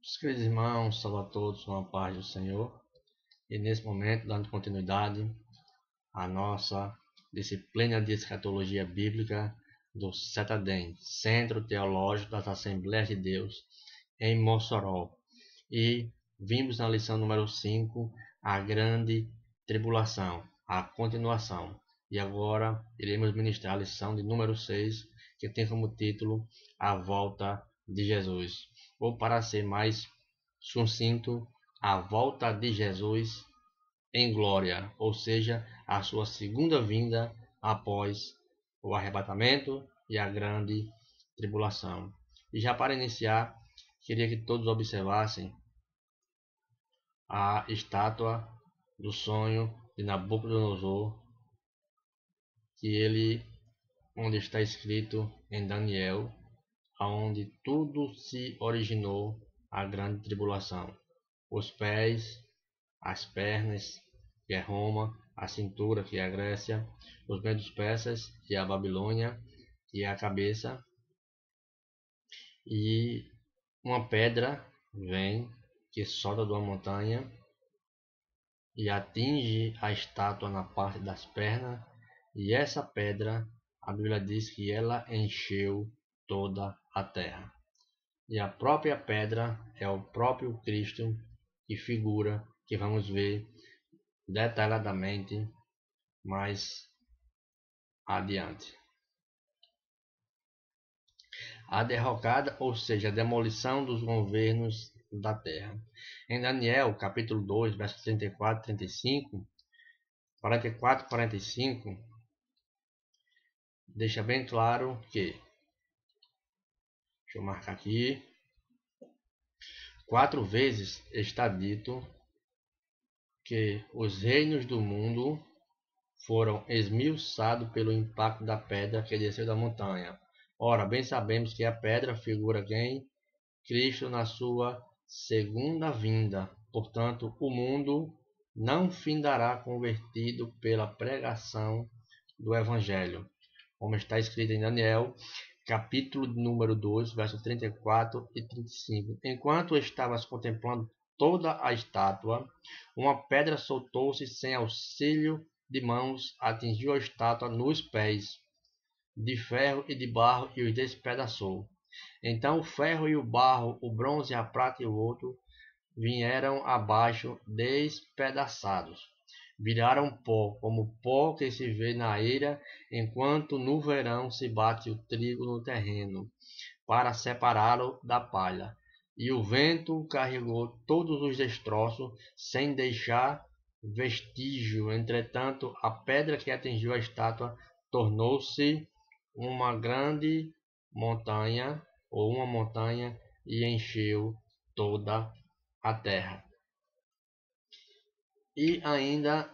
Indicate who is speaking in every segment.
Speaker 1: Meus queridos irmãos, salve a todos com a paz do Senhor. E nesse momento, dando continuidade à nossa disciplina de escatologia bíblica do CETADEM, Centro Teológico das Assembleias de Deus, em Mossoró. E vimos na lição número 5, a grande tribulação, a continuação. E agora iremos ministrar a lição de número 6, que tem como título A Volta de Jesus. Ou, para ser mais sucinto, a volta de Jesus em glória, ou seja, a sua segunda vinda após o arrebatamento e a grande tribulação. E já para iniciar, queria que todos observassem a estátua do sonho de Nabucodonosor, onde está escrito em Daniel, aonde tudo se originou a grande tribulação. Os pés, as pernas, que é Roma, a cintura, que é a Grécia, os medos persas, que é a Babilônia, que é a cabeça, e uma pedra vem, que solta de uma montanha e atinge a estátua na parte das pernas, e essa pedra, a Bíblia diz que ela encheu toda a terra. E a própria pedra é o próprio Cristo, que figura, que vamos ver detalhadamente mais adiante. A derrocada, ou seja, a demolição dos governos da terra. Em Daniel, capítulo 2, versos 34 e 35, 44 e 45, deixa bem claro que, deixa eu marcar aqui, 4 vezes está dito que os reinos do mundo foram esmiuçados pelo impacto da pedra que desceu da montanha. Ora, bem sabemos que a pedra figura quem? Cristo na sua segunda vinda. Portanto, o mundo não findará convertido pela pregação do Evangelho, como está escrito em Daniel, capítulo número 2, versos 34 e 35. Enquanto estavas contemplando toda a estátua, uma pedra soltou-se sem auxílio de mãos, atingiu a estátua nos pés, de ferro e de barro, e os despedaçou. Então o ferro e o barro, o bronze, a prata e o ouro vieram abaixo despedaçados. Viraram pó, como pó que se vê na eira, enquanto no verão se bate o trigo no terreno, para separá-lo da palha. E o vento carregou todos os destroços, sem deixar vestígio. Entretanto, a pedra que atingiu a estátua tornou-se uma grande montanha, ou uma montanha, e encheu toda a terra. E ainda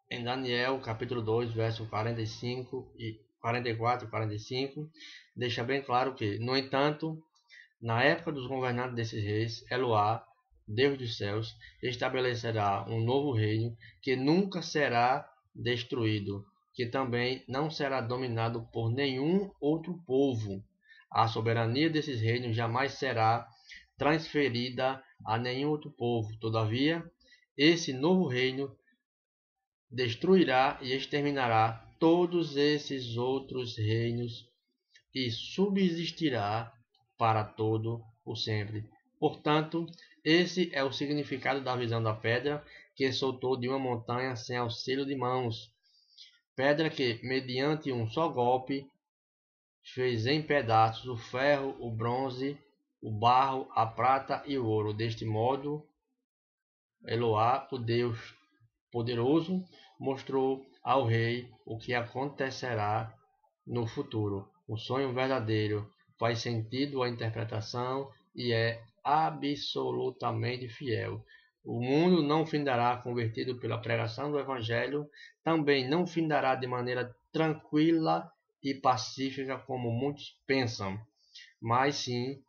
Speaker 1: em Daniel, capítulo 2, verso 45 e 44 e 45, deixa bem claro que, no entanto, na época dos governantes desses reis, Eloá, Deus dos céus, estabelecerá um novo reino que nunca será destruído, que também não será dominado por nenhum outro povo. A soberania desses reinos jamais será transferida a nenhum outro povo. Todavia, esse novo reino destruirá e exterminará todos esses outros reinos e subsistirá para todo o sempre. Portanto, esse é o significado da visão da pedra que soltou de uma montanha sem auxílio de mãos. Pedra que, mediante um só golpe, fez em pedaços o ferro, o bronze, o barro, a prata e o ouro. Deste modo, Eloá, o Deus poderoso, mostrou ao rei o que acontecerá no futuro. O sonho verdadeiro faz sentido à interpretação e é absolutamente fiel. O mundo não findará convertido pela pregação do Evangelho, também não findará de maneira tranquila e pacífica como muitos pensam, mas sim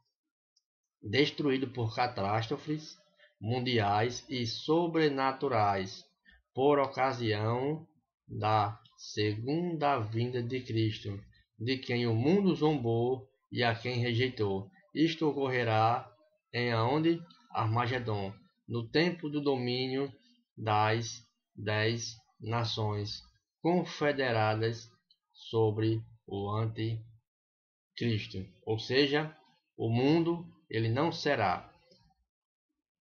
Speaker 1: destruído por catástrofes mundiais e sobrenaturais, por ocasião da segunda vinda de Cristo, de quem o mundo zombou e a quem rejeitou. Isto ocorrerá em aonde? Armagedon, no tempo do domínio das 10 nações confederadas sobre o anticristo. Ou seja, o mundo ele não será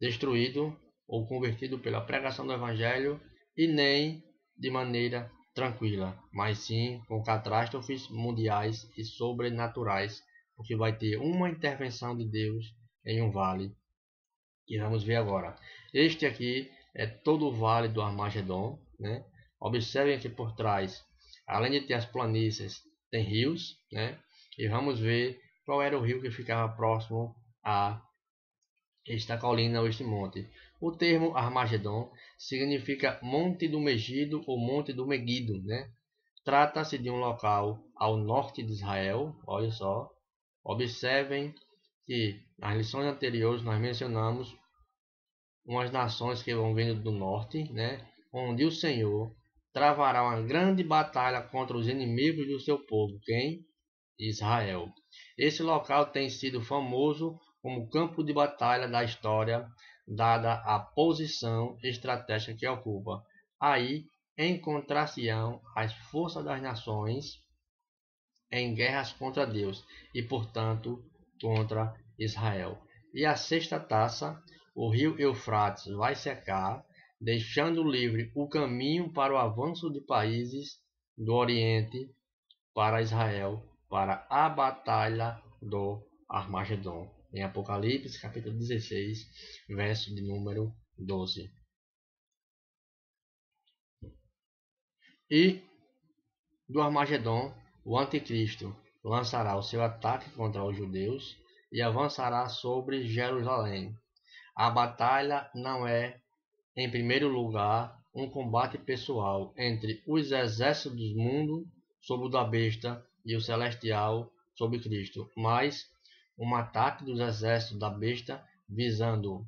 Speaker 1: destruído ou convertido pela pregação do evangelho e nem de maneira tranquila, mas sim com catástrofes mundiais e sobrenaturais, porque vai ter uma intervenção de Deus em um vale, que vamos ver agora. Este aqui é todo o vale do Armagedon, né? Observem aqui por trás, além de ter as planícies, tem rios, né? E vamos ver qual era o rio que ficava próximo a esta colina ou este monte. O termo Armagedon significa Monte do Megido ou Monte do Meguido, né? Trata-se de um local ao norte de Israel. Olha só, observem que nas lições anteriores nós mencionamos umas nações que vão vindo do norte, né? Onde o Senhor travará uma grande batalha contra os inimigos do seu povo. Quem? Israel. Esse local tem sido famoso como campo de batalha da história, dada a posição estratégica que ocupa. Aí encontrar-se-ão as forças das nações em guerras contra Deus e, portanto, contra Israel. E a sexta taça, o rio Eufrates vai secar, deixando livre o caminho para o avanço de países do Oriente para Israel, para a batalha do Armagedon. Em Apocalipse, capítulo 16, verso de número 12. E do Armagedon, o anticristo lançará o seu ataque contra os judeus e avançará sobre Jerusalém. A batalha não é, em primeiro lugar, um combate pessoal entre os exércitos do mundo sob o da besta e o celestial sob Cristo, mas um ataque dos exércitos da besta visando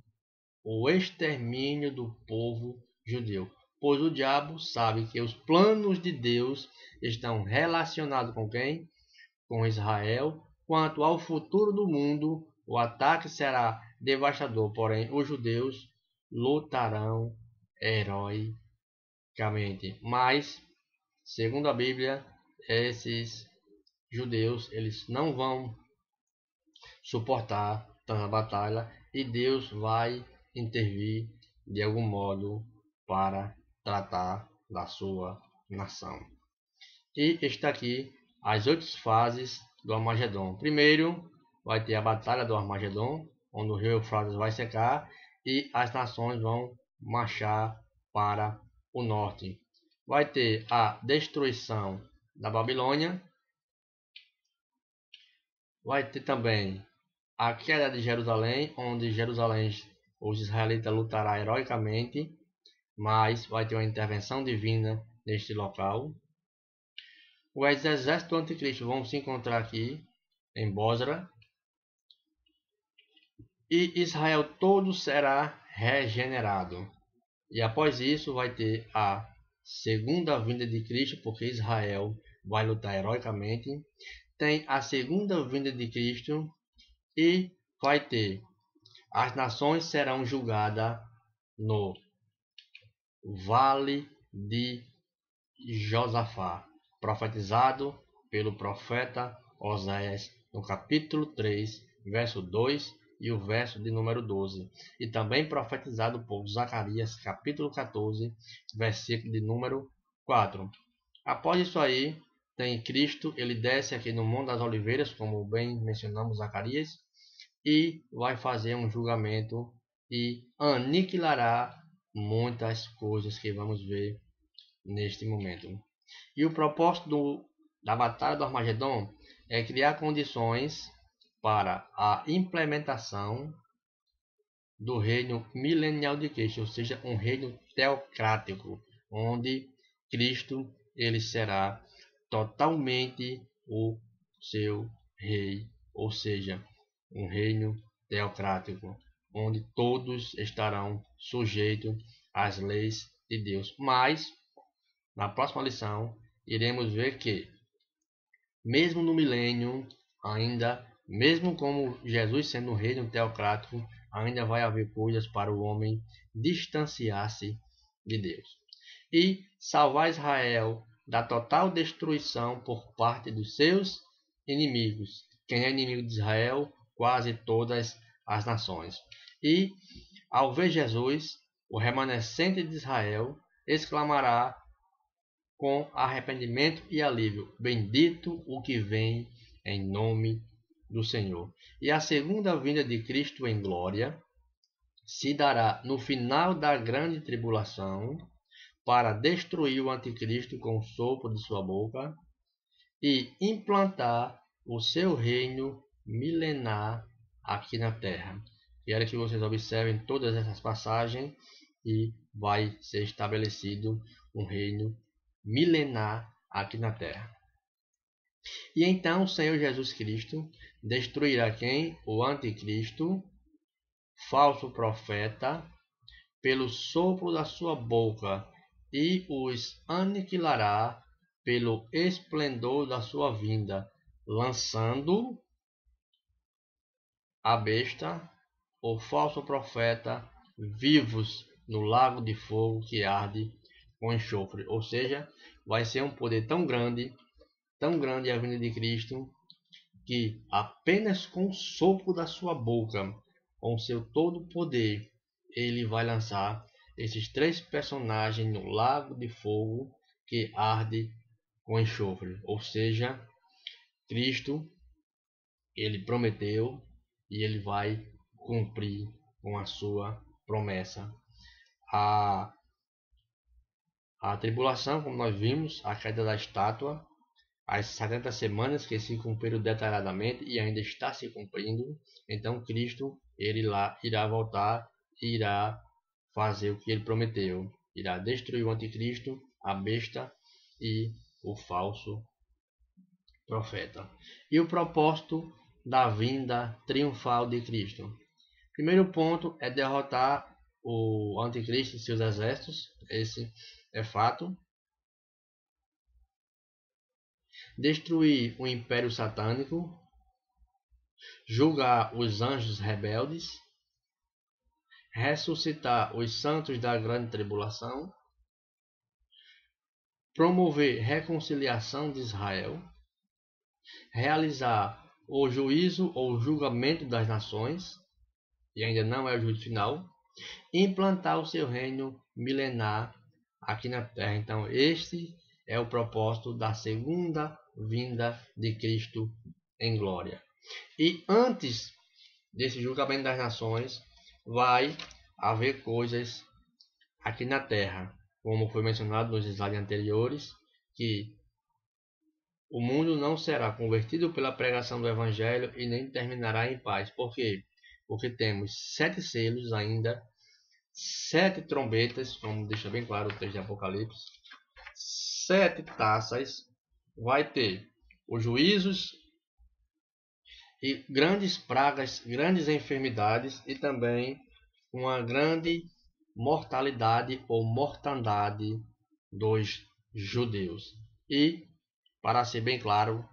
Speaker 1: o extermínio do povo judeu. Pois o diabo sabe que os planos de Deus estão relacionados com quem? Com Israel. Quanto ao futuro do mundo, o ataque será devastador, porém os judeus lutarão heroicamente. Mas, segundo a Bíblia, esses judeus eles não vão suportar tanta batalha e Deus vai intervir de algum modo para tratar da sua nação. E está aqui as 8 fases do Armagedon. Primeiro vai ter a batalha do Armagedon, onde o rio Eufrates vai secar e as nações vão marchar para o norte. Vai ter a destruição da Babilônia. Vai ter também a queda de Jerusalém, onde Jerusalém, os israelitas lutarão heroicamente, mas vai ter uma intervenção divina neste local. Os exércitos do anticristo vão se encontrar aqui em Bósra e Israel todo será regenerado. E após isso vai ter a segunda vinda de Cristo, porque Israel vai lutar heroicamente. Tem a segunda vinda de Cristo e vai ter as nações serão julgadas no Vale de Josafá, profetizado pelo profeta Oséias no capítulo 3, verso 2 e o verso de número 12, e também profetizado por Zacarias, capítulo 14, versículo de número 4. Após isso aí, tem Cristo, ele desce aqui no Monte das Oliveiras, como bem mencionamos Zacarias, e vai fazer um julgamento e aniquilará muitas coisas que vamos ver neste momento. E o propósito da Batalha do Armagedon é criar condições para a implementação do reino milenial de Cristo, ou seja, um reino teocrático, onde Cristo ele será totalmente o seu rei, ou seja, um reino teocrático, onde todos estarão sujeitos às leis de Deus. Mas, na próxima lição, iremos ver que, mesmo no milênio, ainda Mesmo como Jesus sendo um reino teocrático, ainda vai haver coisas para o homem distanciar-se de Deus. E salvar Israel da total destruição por parte dos seus inimigos. Quem é inimigo de Israel? Quase todas as nações. E ao ver Jesus, o remanescente de Israel exclamará com arrependimento e alívio: Bendito o que vem em nome do Senhor. E a segunda vinda de Cristo em glória se dará no final da grande tribulação, para destruir o anticristo com o sopro de sua boca e implantar o seu reino milenar aqui na terra. Quero que vocês observem todas essas passagens e vai ser estabelecido um reino milenar aqui na terra. E então o Senhor Jesus Cristo destruirá quem? O anticristo, falso profeta, pelo sopro da sua boca, e os aniquilará pelo esplendor da sua vinda, lançando a besta, o falso profeta, vivos no lago de fogo que arde com enxofre. Ou seja, vai ser um poder tão grande a vinda de Cristo, que apenas com o sopro da sua boca, com o seu todo poder, ele vai lançar esses três personagens no lago de fogo que arde com enxofre. Ou seja, Cristo, ele prometeu e ele vai cumprir com a sua promessa. A tribulação, como nós vimos, a queda da estátua, as 70 semanas que se cumpriram detalhadamente e ainda está se cumprindo. Então Cristo, ele lá irá voltar e irá fazer o que ele prometeu. Irá destruir o anticristo, a besta e o falso profeta. E o propósito da vinda triunfal de Cristo. Primeiro ponto é derrotar o anticristo e seus exércitos. Esse é fato. Destruir o império satânico. Julgar os anjos rebeldes. Ressuscitar os santos da grande tribulação. Promover reconciliação de Israel. Realizar o juízo ou julgamento das nações, e ainda não é o juízo final. Implantar o seu reino milenar aqui na terra. Então este é o propósito da segunda vinda de Cristo em glória. E antes desse julgamento das nações, vai haver coisas aqui na terra, como foi mencionado nos slides anteriores, que o mundo não será convertido pela pregação do Evangelho e nem terminará em paz. Por quê? Porque temos 7 selos ainda, 7 trombetas, como deixa bem claro o texto de Apocalipse, 7 taças, vai ter os juízos e grandes pragas, grandes enfermidades e também uma grande mortalidade ou mortandade dos judeus. E, para ser bem claro,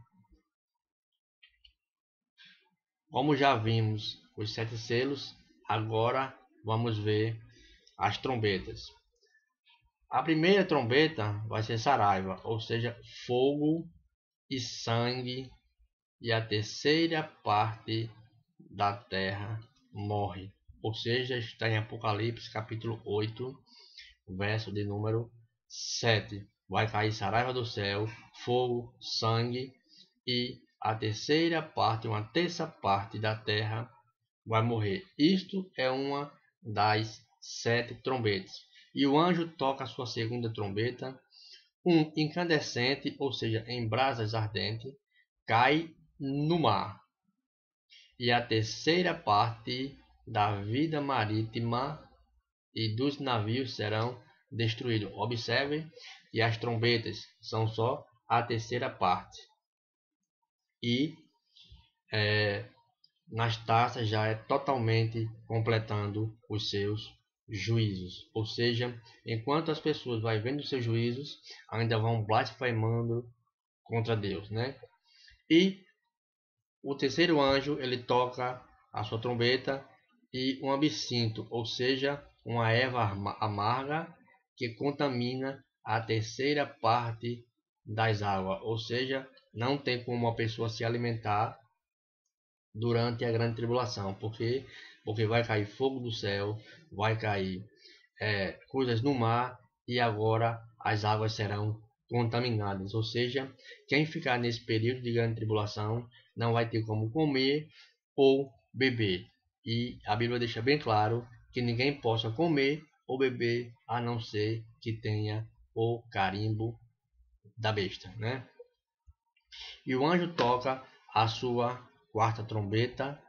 Speaker 1: como já vimos os 7 selos, agora vamos ver as trombetas. A primeira trombeta vai ser Saraiva, ou seja, fogo e sangue, e a terceira parte da terra morre. Ou seja, está em Apocalipse capítulo 8, verso de número 7. Vai cair saraiva do céu, fogo, sangue, e a terceira parte, uma terça parte da terra vai morrer. Isto é uma das 7 trombetas. E o anjo toca a sua segunda trombeta, um incandescente, ou seja, em brasas ardentes, cai no mar. E a terceira parte da vida marítima e dos navios serão destruídos. Observem que as trombetas são só a terceira parte. E nas taças já é totalmente completando os seus juízos. Ou seja, enquanto as pessoas vão vendo os seus juízos, ainda vão blasfemando contra Deus, né? E o terceiro anjo ele toca a sua trombeta e um absinto, ou seja, uma erva amarga que contamina a terceira parte das águas, ou seja, não tem como uma pessoa se alimentar durante a grande tribulação, porque vai cair fogo do céu, vai cair coisas no mar e agora as águas serão contaminadas, ou seja, quem ficar nesse período de grande tribulação não vai ter como comer ou beber. E a Bíblia deixa bem claro que ninguém possa comer ou beber a não ser que tenha o carimbo da besta, né? E o anjo toca a sua quarta trombeta,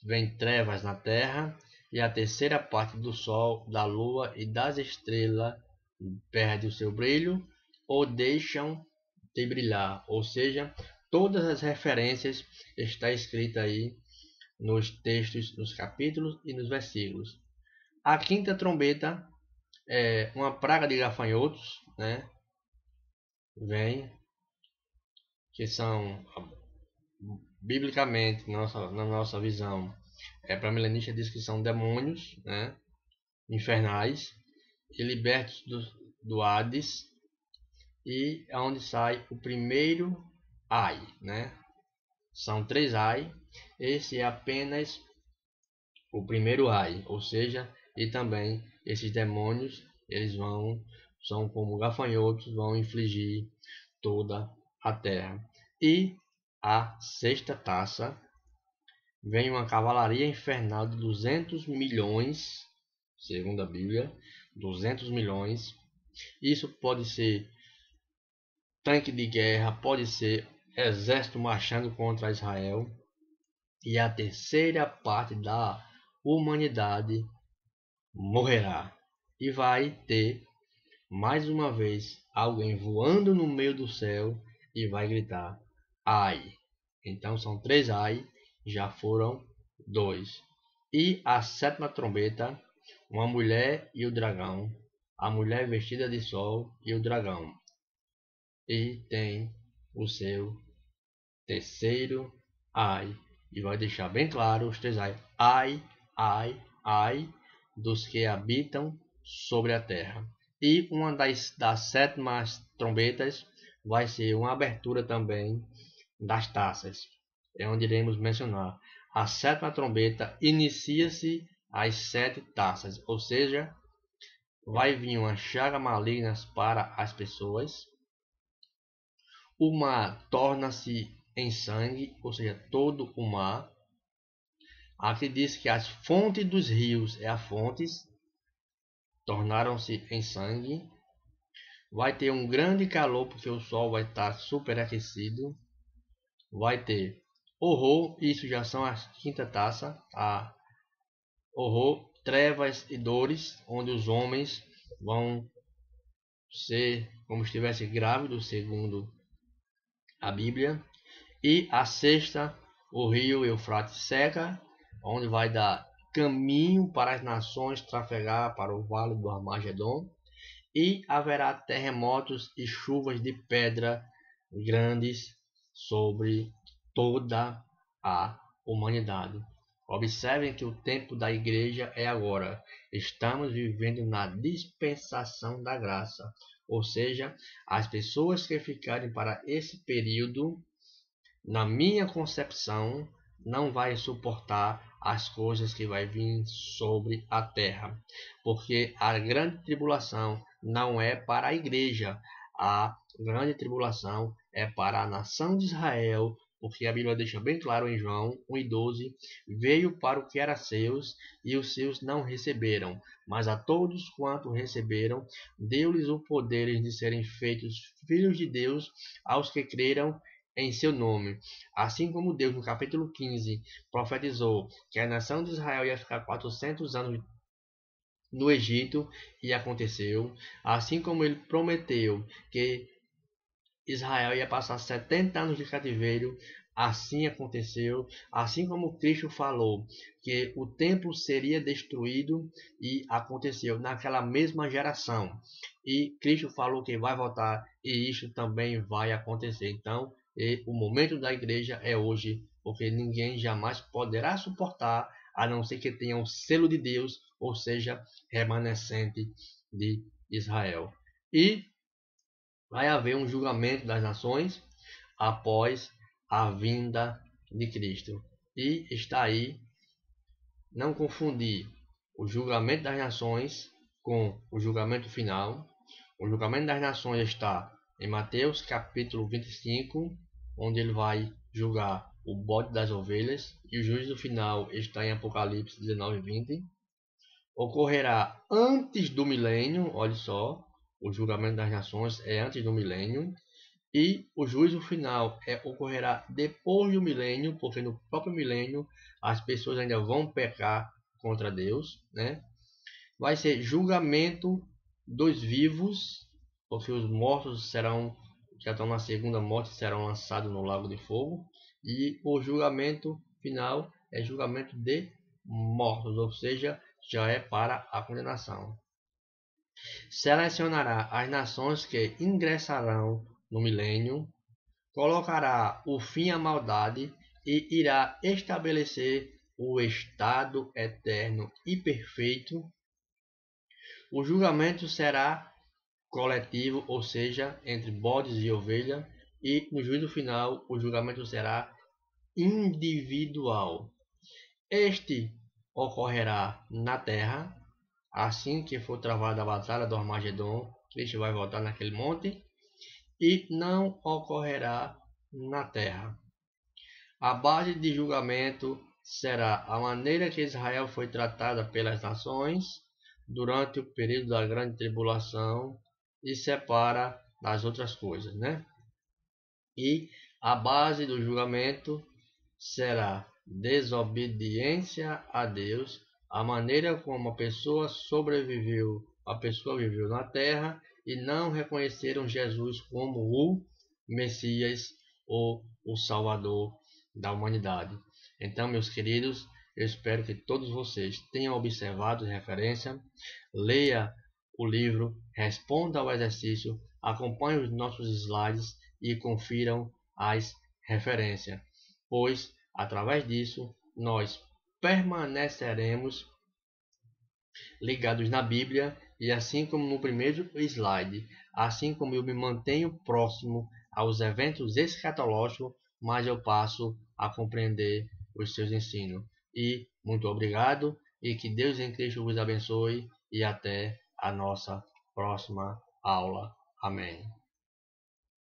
Speaker 1: vem trevas na terra, e a terceira parte do sol, da lua e das estrelas perde o seu brilho ou deixam de brilhar. Ou seja, todas as referências está escrita aí nos textos, nos capítulos e nos versículos. A quinta trombeta é uma praga de gafanhotos, né? Vem, que são biblicamente, na nossa visão, para milenista diz que são demônios, né, infernais e libertos do Hades, e é onde sai o primeiro ai, né? São 3 ai, esse é apenas o primeiro ai, ou seja, e também esses demônios, eles são como gafanhotos, vão infligir toda a terra. E a sexta taça vem uma cavalaria infernal de 200 milhões, segundo a Bíblia, 200 milhões. Isso pode ser tanque de guerra, pode ser exército marchando contra Israel. E a terceira parte da humanidade morrerá. E vai ter, mais uma vez, alguém voando no meio do céu e vai gritar, ai. Então são 3 ai, já foram 2. E a sétima trombeta, uma mulher e o dragão, a mulher vestida de sol e o dragão. E tem o seu terceiro ai. E vai deixar bem claro os 3 ai. Ai, ai, ai dos que habitam sobre a terra. E uma das sétimas trombetas vai ser uma abertura também das taças. É onde iremos mencionar. A sétima trombeta inicia-se as 7 taças, ou seja, vai vir uma chaga maligna para as pessoas. O mar torna-se em sangue, ou seja, todo o mar. Aqui diz que as fontes dos rios a fontes tornaram-se em sangue. Vai ter um grande calor porque o sol vai estar superaquecido. Vai ter horror, isso já são as quinta taça, a horror, trevas e dores, onde os homens vão ser como se estivesse grávidos, segundo a Bíblia. E a sexta, o rio Eufrates seca, onde vai dar caminho para as nações trafegar para o vale do Armagedon. E haverá terremotos e chuvas de pedra grandes sobre toda a humanidade. Observem que o tempo da igreja é agora. Estamos vivendo na dispensação da graça. Ou seja, as pessoas que ficarem para esse período, na minha concepção, não vai suportar as coisas que vai vir sobre a terra. Porque a grande tribulação não é para a igreja. A grande tribulação é para a nação de Israel, porque a Bíblia deixa bem claro em João 1:12, veio para o que era seus, e os seus não receberam, mas a todos quanto receberam, deu-lhes o poder de serem feitos filhos de Deus, aos que creram em seu nome. Assim como Deus, no capítulo 15, profetizou que a nação de Israel ia ficar 400 anos no Egito, e aconteceu. Assim como ele prometeu que Israel ia passar 70 anos de cativeiro, assim aconteceu. Assim como Cristo falou que o templo seria destruído, e aconteceu naquela mesma geração. E Cristo falou que vai voltar, e isso também vai acontecer. Então, o momento da igreja é hoje, porque ninguém jamais poderá suportar, a não ser que tenha o selo de Deus, ou seja, remanescente de Israel. E vai haver um julgamento das nações após a vinda de Cristo. E está aí, não confundir o julgamento das nações com o julgamento final. O julgamento das nações está em Mateus capítulo 25, onde ele vai julgar o bode das ovelhas, e o juízo final está em Apocalipse 19 e 20. Ocorrerá antes do milênio, olha só, o julgamento das nações é antes do milênio, e o juízo final ocorrerá depois do milênio, porque no próprio milênio as pessoas ainda vão pecar contra Deus, né? Vai ser julgamento dos vivos, porque os mortos já estão na segunda morte, serão lançados no lago de fogo, e o julgamento final é julgamento de mortos, ou seja, já é para a condenação. Selecionará as nações que ingressarão no milênio, colocará o fim à maldade e irá estabelecer o estado eterno e perfeito. O julgamento será coletivo, ou seja, entre bodes e ovelha, e no juízo final o julgamento será individual. Este ocorrerá na terra, assim que for travada a batalha do Armagedon. Cristo vai voltar naquele monte, e não ocorrerá na terra. A base de julgamento será a maneira que Israel foi tratada pelas nações durante o período da grande tribulação e separa das outras coisas, né? E a base do julgamento será desobediência a Deus, a maneira como a pessoa viveu na terra e não reconheceram Jesus como o Messias ou o Salvador da humanidade. Então, meus queridos, eu espero que todos vocês tenham observado a referência, leia o livro, responda ao exercício, acompanhe os nossos slides e confiram as referências, pois através disso nós permaneceremos ligados na Bíblia, e assim como no primeiro slide, assim como eu me mantenho próximo aos eventos escatológicos, mas eu passo a compreender os seus ensinos. E muito obrigado, e que Deus em Cristo vos abençoe, e até a nossa próxima aula. Amém.